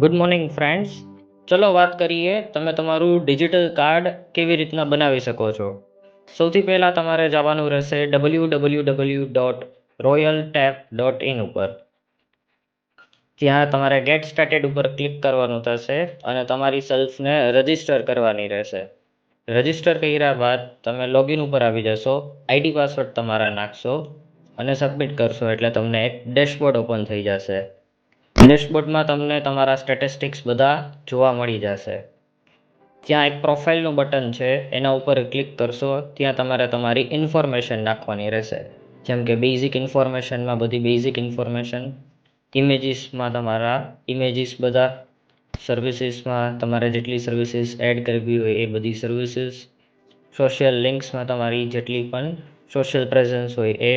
Good morning friends. ચલો વાત કરીએ તમે તમારું ડિજિટલ કાર્ડ કેવી રીતના બનાવી શકો છો. સૌથી પહેલાં તમારે જવાનું રહેશે www.royaltap.in ઉપર. ત્યાં તમારે ગેટ સ્ટાર્ટેડ ઉપર ક્લિક કરવાનું થશે અને તમારી સેલ્ફને રજિસ્ટર કરવાની રહેશે. રજિસ્ટર કર્યા બાદ તમે લોગિન ઉપર આવી જશો, આઈડી પાસવર્ડ તમારા નાખશો અને સબમિટ કરશો એટલે તમને એક ડેશબોર્ડ ઓપન થઈ જશે. ડેશબોર્ડમાં તમને તમારા સ્ટેટિસ્ટિક્સ બધા જોવા મળી જશે. ત્યાં એક પ્રોફાઇલનું બટન છે, એના ઉપર ક્લિક કરશો. ત્યાં તમારે તમારી ઇન્ફોર્મેશન નાખવાની રહેશે, જેમ કે બેઝિક ઇન્ફોર્મેશનમાં બધી બેઝિક ઇન્ફોર્મેશન, ઇમેજીસમાં તમારા ઇમેજીસ બધા, સર્વિસીસમાં તમારે જેટલી સર્વિસીસ એડ કરવી હોય એ બધી સર્વિસીસ, સોશિયલ લિંક્સમાં તમારી જેટલી પણ સોશિયલ પ્રેઝન્સ હોય એ,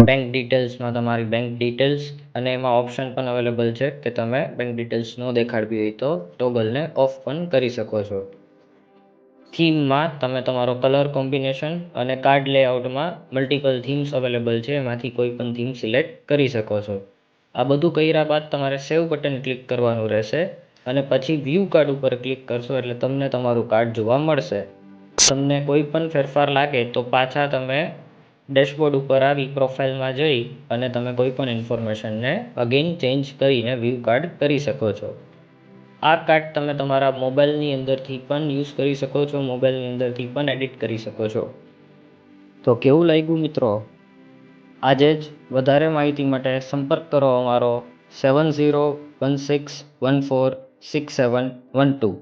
બેંક ડિટેલ્સમાં તમારી બેંક ડિટેલ્સ, અને એમાં ઓપ્શન પણ અવેલેબલ છે કે તમે બેંક ડિટેલ્સ ન દેખાડવી હોય તો ટોગલને ઓફ પણ કરી શકો છો. થીમમાં તમે તમારો કલર કોમ્બિનેશન અને કાર્ડ લેઆઉટમાં મલ્ટિપલ થીમ્સ અવેલેબલ છે, એમાંથી કોઈ પણ થીમ સિલેક્ટ કરી શકો છો. આ બધું કર્યા બાદ તમારે સેવ બટન ક્લિક કરવાનું રહેશે અને પછી વ્યૂ કાર્ડ ઉપર ક્લિક કરશો એટલે તમને તમારું કાર્ડ જોવા મળશે. તમને કોઈ પણ ફેરફાર લાગે તો પાછા તમે ડેશબોર્ડ ઉપર આવી પ્રોફાઇલમાં જઈ અને તમે કોઈ પણ ઇન્ફોર્મેશનને અગેન ચેન્જ કરીને વ્યૂ કાર્ડ કરી શકો છો. આ કાર્ડ તમે તમારા મોબાઈલની અંદરથી પણ યુઝ કરી શકો છો, મોબાઈલની અંદરથી પણ એડિટ કરી શકો છો. તો કેવું લાગ્યું મિત્રો? આજે જ વધારે માહિતી માટે સંપર્ક કરો અમારો 7016146712.